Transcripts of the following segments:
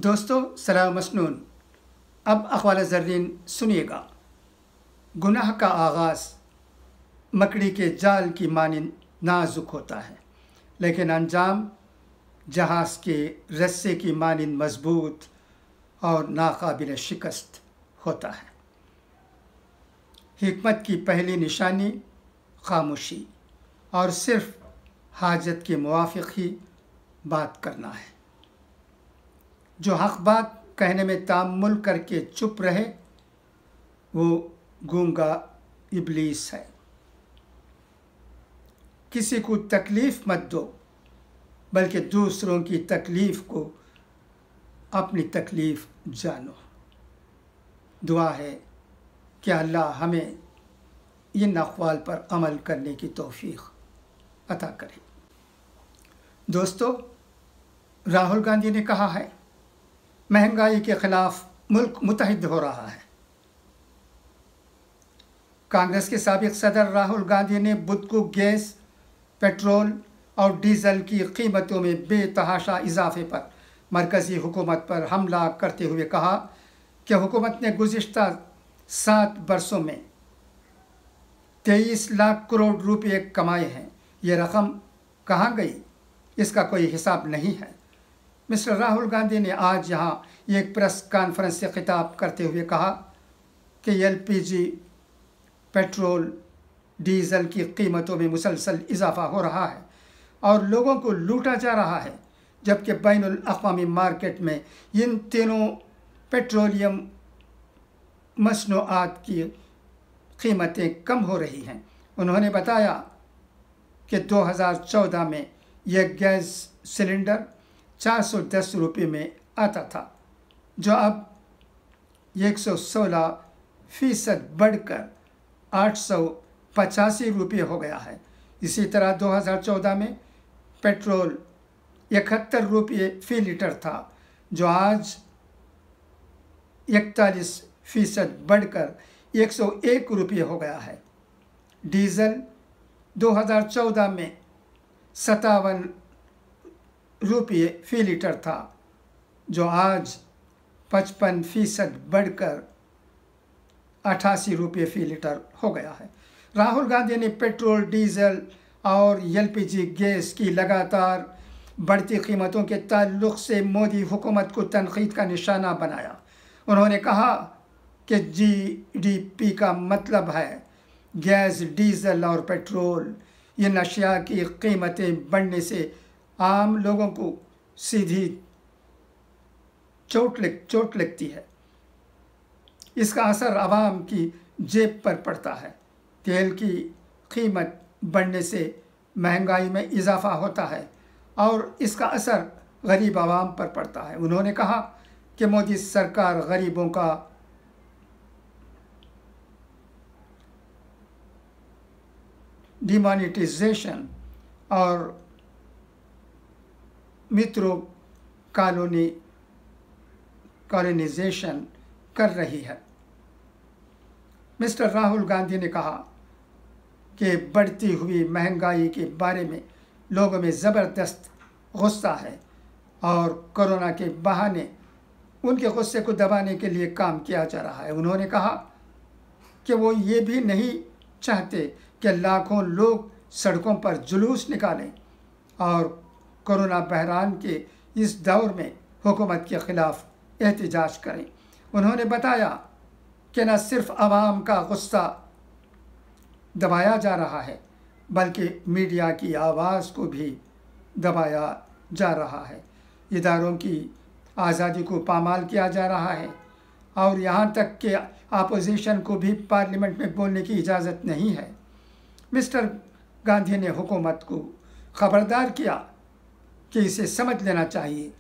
दोस्तों सलाम मसनून। अब अक़वाल ज़र्रीन सुनिएगा। गुनाह का आगाज़ मकड़ी के जाल की मानिंद नाजुक होता है, लेकिन अंजाम जहाज़ के रस्से की मानिंद मजबूत और नाकाबिल शिकस्त होता है। हिकमत की पहली निशानी खामोशी और सिर्फ हाजत के मुवाफ़िक़ ही बात करना है। जो हक़ बात कहने में तामुल करके चुप रहे वो गूंगा इब्लीस है। किसी को तकलीफ़ मत दो, बल्कि दूसरों की तकलीफ़ को अपनी तकलीफ़ जानो। दुआ है कि अल्लाह हमें इन अक़वाल पर अमल करने की तौफ़ीक़ अता करे। दोस्तों, राहुल गांधी ने कहा है महंगाई के ख़िलाफ़ मुल्क मुत्तहिद हो रहा है। कांग्रेस के साबिक़ सदर राहुल गांधी ने बुध को गैस, पेट्रोल और डीज़ल की कीमतों में बेतहाशा इजाफ़े पर मरकज़ी हुकूमत पर हमला करते हुए कहा कि हुकूमत ने गुज़िश्ता 7 बरसों में 23 लाख करोड़ रुपये कमाए हैं। ये रकम कहाँ गई, इसका कोई हिसाब नहीं है। मिस्टर राहुल गांधी ने आज यहाँ एक प्रेस कॉन्फ्रेंस से खिताब करते हुए कहा कि एलपीजी, पेट्रोल, डीज़ल की कीमतों में मुसलसल इजाफ़ा हो रहा है और लोगों को लूटा जा रहा है, जबकि बैनुल अक़वामी मार्केट में इन तीनों पेट्रोलियम मसनूआत की कीमतें कम हो रही हैं। उन्होंने बताया कि 2014 में यह गैस सिलेंडर 410 रुपये में आता था, जो अब 116% बढ़कर 885 रुपये हो गया है। इसी तरह 2014 में पेट्रोल 71 रुपये फ़ी लीटर था, जो आज 41% बढ़कर 101 रुपये हो गया है। डीज़ल 2014 में 57 रुपये फ़ी लीटर था, जो आज 55% बढ़कर 88 रुपये फ़ी लीटर हो गया है। राहुल गांधी ने पेट्रोल, डीज़ल और एलपीजी गैस की लगातार बढ़ती कीमतों के ताल्लुक़ से मोदी हुकूमत को तनक़ीद का निशाना बनाया। उन्होंने कहा कि जीडीपी का मतलब है गैस, डीज़ल और पेट्रोल। इन अशिया की कीमतें बढ़ने से आम लोगों को सीधी चोट लगती है। इसका असर आवाम की जेब पर पड़ता है। तेल की कीमत बढ़ने से महंगाई में इजाफ़ा होता है और इसका असर गरीब आवाम पर पड़ता है। उन्होंने कहा कि मोदी सरकार गरीबों का डिमोनेटाइजेशन और मित्रों कॉलोनाइजेशन कर रही है। मिस्टर राहुल गांधी ने कहा कि बढ़ती हुई महंगाई के बारे में लोगों में ज़बरदस्त गुस्सा है और कोरोना के बहाने उनके गुस्से को दबाने के लिए काम किया जा रहा है। उन्होंने कहा कि वो ये भी नहीं चाहते कि लाखों लोग सड़कों पर जुलूस निकालें और कोरोना बहरान के इस दौर में हुकूमत के ख़िलाफ़ एहतजाज करें। उन्होंने बताया कि न सिर्फ आवाम का गुस्सा दबाया जा रहा है, बल्कि मीडिया की आवाज़ को भी दबाया जा रहा है। इदारों की आज़ादी को पामाल किया जा रहा है और यहाँ तक कि अपोजिशन को भी पार्लियामेंट में बोलने की इजाज़त नहीं है। मिस्टर गांधी ने हुकूमत को ख़बरदार किया कि इसे समझ लेना चाहिए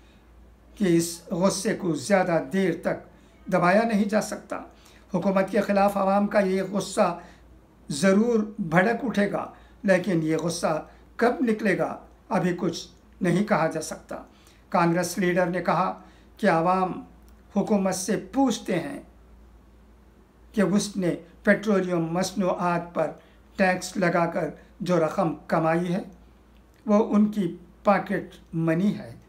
कि इस गुस्से को ज़्यादा देर तक दबाया नहीं जा सकता। हुकूमत के ख़िलाफ़ आवाम का ये गुस्सा ज़रूर भड़क उठेगा, लेकिन ये गुस्सा कब निकलेगा अभी कुछ नहीं कहा जा सकता। कांग्रेस लीडर ने कहा कि आवाम हुकूमत से पूछते हैं कि उसने पेट्रोलियम मसनूआत पर टैक्स लगाकर जो रकम कमाई है वो उनकी पॉकेट मनी है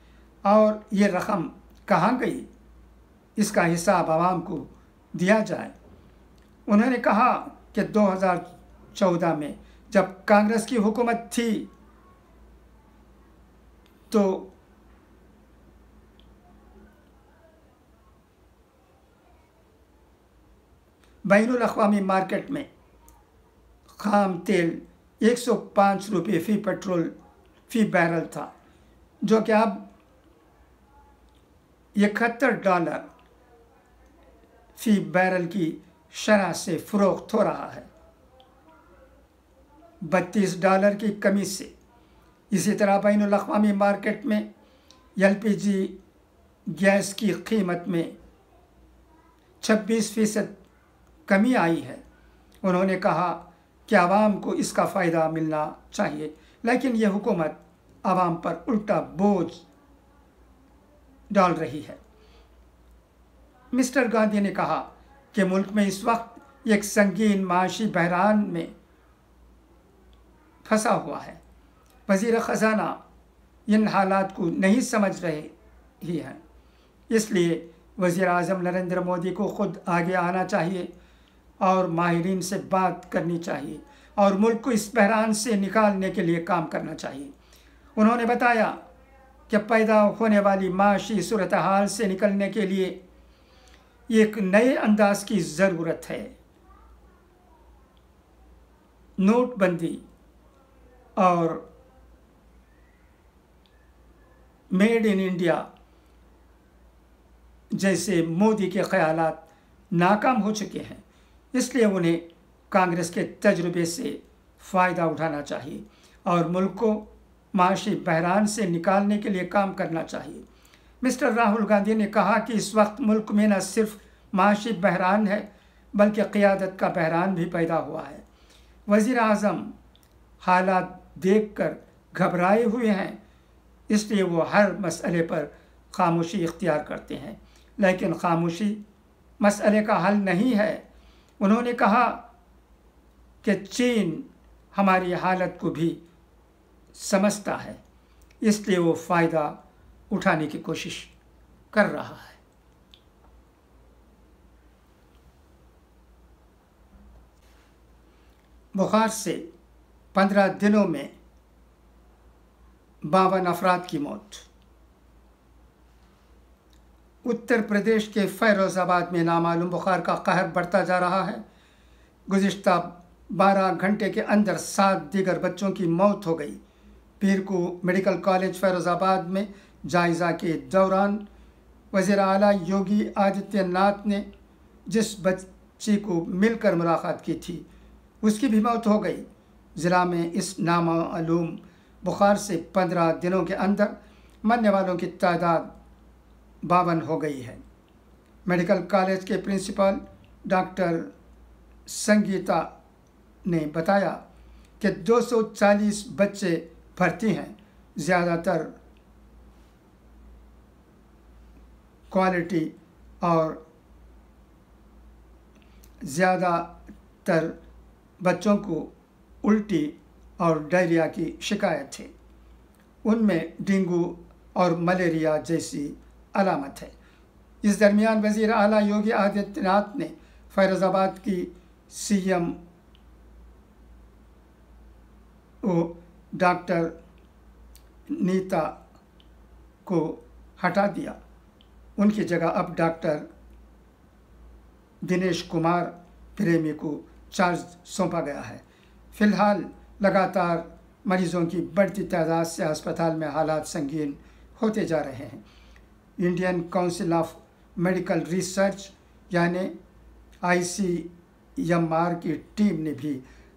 और ये रकम कहाँ गई, इसका हिसाब आवाम को दिया जाए। उन्होंने कहा कि 2014 में जब कांग्रेस की हुकूमत थी तो बैनुल अक़वामी मार्केट में खाम तेल 105 रुपये फ़ी पेट्रोल फ़ी बैरल था, जो कि अब $71 फ़ी बैरल की शरह से फ़रोख्त हो रहा है, $32 की कमी से। इसी तरह बैनुल अक़वामी मार्केट में LPG गैस की कीमत में 26% कमी आई है। उन्होंने कहा कि आवाम को इसका फ़ायदा मिलना चाहिए, लेकिन यह हुकूमत आवाम पर उल्टा बोझ डाल रही है। मिस्टर गांधी ने कहा कि मुल्क में इस वक्त एक संगीन माशी बहरान में फंसा हुआ है। वज़ीर ख़ज़ाना इन हालात को नहीं समझ रहे ही हैं, इसलिए वज़ीर आज़म नरेंद्र मोदी को ख़ुद आगे आना चाहिए और माहिरीन से बात करनी चाहिए और मुल्क को इस बहरान से निकालने के लिए काम करना चाहिए। उन्होंने बताया कि पैदा होने वाली माशी सूरत हाल से निकलने के लिए एक नए अंदाज की ज़रूरत है। नोटबंदी और मेड इन इंडिया जैसे मोदी के ख़यालात नाकाम हो चुके हैं, इसलिए उन्हें कांग्रेस के तजुर्बे से फ़ायदा उठाना चाहिए और मुल्क को माशी बहरान से निकालने के लिए काम करना चाहिए। मिस्टर राहुल गांधी ने कहा कि इस वक्त मुल्क में न सिर्फ माशी बहरान है बल्कि क़ियादत का बहरान भी पैदा हुआ है। वज़ीर आज़म हालात देखकर घबराए हुए हैं, इसलिए वो हर मसले पर खामोशी इख्तियार करते हैं, लेकिन खामोशी मसले का हल नहीं है। उन्होंने कहा कि चीन हमारी हालत को भी समझता है, इसलिए वो फ़ायदा उठाने की कोशिश कर रहा है। बुखार से 15 दिनों में 52 अफराद की मौत। उत्तर प्रदेश के फ़ैरोज़ाबाद में नामालूम बुखार का कहर बढ़ता जा रहा है। गुज़िश्ता 12 घंटे के अंदर 7 दीगर बच्चों की मौत हो गई। पीर को मेडिकल कॉलेज फ़ैरोज़ाबाद में जायज़ा के दौरान वज़ीर आला योगी आदित्यनाथ ने जिस बच्ची को मिलकर मुलाकात की थी उसकी भी मौत हो गई। ज़िला में इस नामालूम बुखार से 15 दिनों के अंदर मरने वालों की तादाद 52 हो गई है। मेडिकल कॉलेज के प्रिंसिपल डॉक्टर संगीता ने बताया कि 240 बच्चे भर्ती हैं। ज़्यादातर क्वालिटी और ज़्यादातर बच्चों को उल्टी और डायरिया की शिकायत है। उनमें डेंगू और मलेरिया जैसी अलामत है। इस दरमियान वज़ीर आला योगी आदित्यनाथ ने फ़ैरोज़ाबाद की CM डॉक्टर नीता को हटा दिया। उनकी जगह अब डॉक्टर दिनेश कुमार प्रेमी को चार्ज सौंपा गया है। फ़िलहाल लगातार मरीज़ों की बढ़ती तादाद से अस्पताल में हालात संगीन होते जा रहे हैं। Indian council of medical research यानी ICMR की टीम ने भी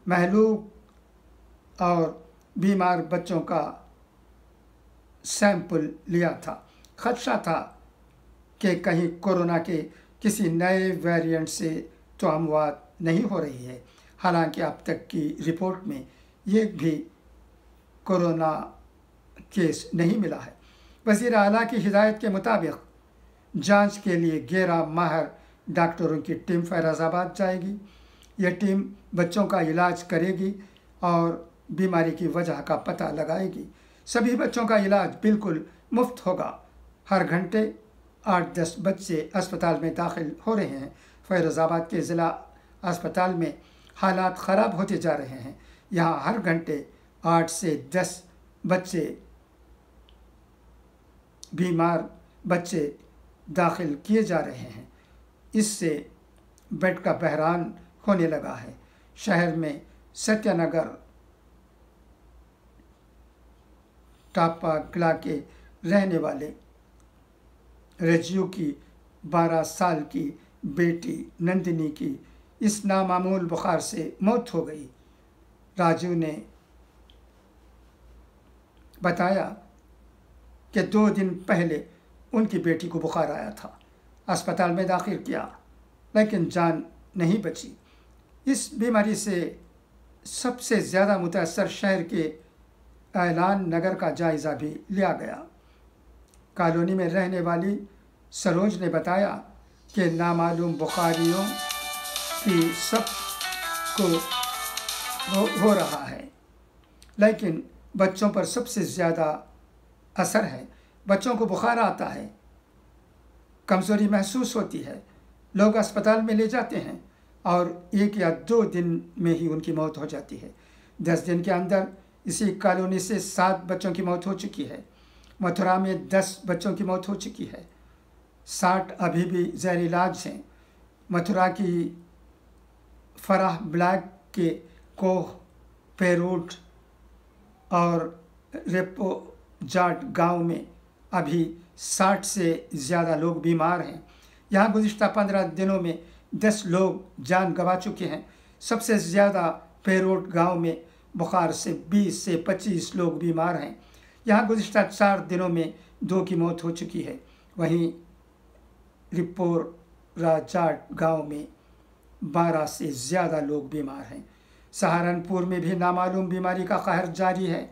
महलूक और बीमार बच्चों का सैंपल लिया था। खदशा था कि कहीं कोरोना के किसी नए वेरिएंट से तो अमवात नहीं हो रही है। हालांकि अब तक की रिपोर्ट में एक भी कोरोना केस नहीं मिला है। वज़ीर आला की हिदायत के मुताबिक जांच के लिए 11 माहिर डॉक्टरों की टीम फ़ैरोज़ाबाद जाएगी। यह टीम बच्चों का इलाज करेगी और बीमारी की वजह का पता लगाएगी। सभी बच्चों का इलाज बिल्कुल मुफ्त होगा। हर घंटे 8-10 बच्चे अस्पताल में दाखिल हो रहे हैं। फ़ैरोज़ाबाद के ज़िला अस्पताल में हालात ख़राब होते जा रहे हैं। यहाँ हर घंटे 8 से 10 बच्चे, बीमार बच्चे दाखिल किए जा रहे हैं। इससे बेड का बहरान होने लगा है। शहर में सत्यनगर, टापा किला के रहने वाले रजियो की 12 साल की बेटी नंदिनी की इस नामामूल बुखार से मौत हो गई। राजू ने बताया कि 2 दिन पहले उनकी बेटी को बुखार आया था। अस्पताल में दाखिल किया लेकिन जान नहीं बची। इस बीमारी से सबसे ज़्यादा मुतासर शहर के ऐलान नगर का जायज़ा भी लिया गया। कॉलोनी में रहने वाली सरोज ने बताया कि नामालूम बुखारियों की सब को हो रहा है, लेकिन बच्चों पर सबसे ज़्यादा असर है। बच्चों को बुखार आता है, कमज़ोरी महसूस होती है, लोग अस्पताल में ले जाते हैं और 1 या 2 दिन में ही उनकी मौत हो जाती है। 10 दिन के अंदर इसी कॉलोनी से 7 बच्चों की मौत हो चुकी है। मथुरा में 10 बच्चों की मौत हो चुकी है। 60 अभी भी ज़ैर इलाज हैं। मथुरा की फराह ब्लॉक के कोह, पेरूट और रेपोजाट गांव में अभी 60 से ज़्यादा लोग बीमार हैं। यहाँ गुज़िश्ता 15 दिनों में 10 लोग जान गंवा चुके हैं। सबसे ज़्यादा पेरूट गांव में बुखार से 20 से 25 लोग बीमार हैं। यहाँ गुज़िश्ता 4 दिनों में 2 की मौत हो चुकी है। वहीं रिपोराजाट गांव में 12 से ज़्यादा लोग बीमार हैं। सहारनपुर में भी नामालूम बीमारी का कहर जारी है।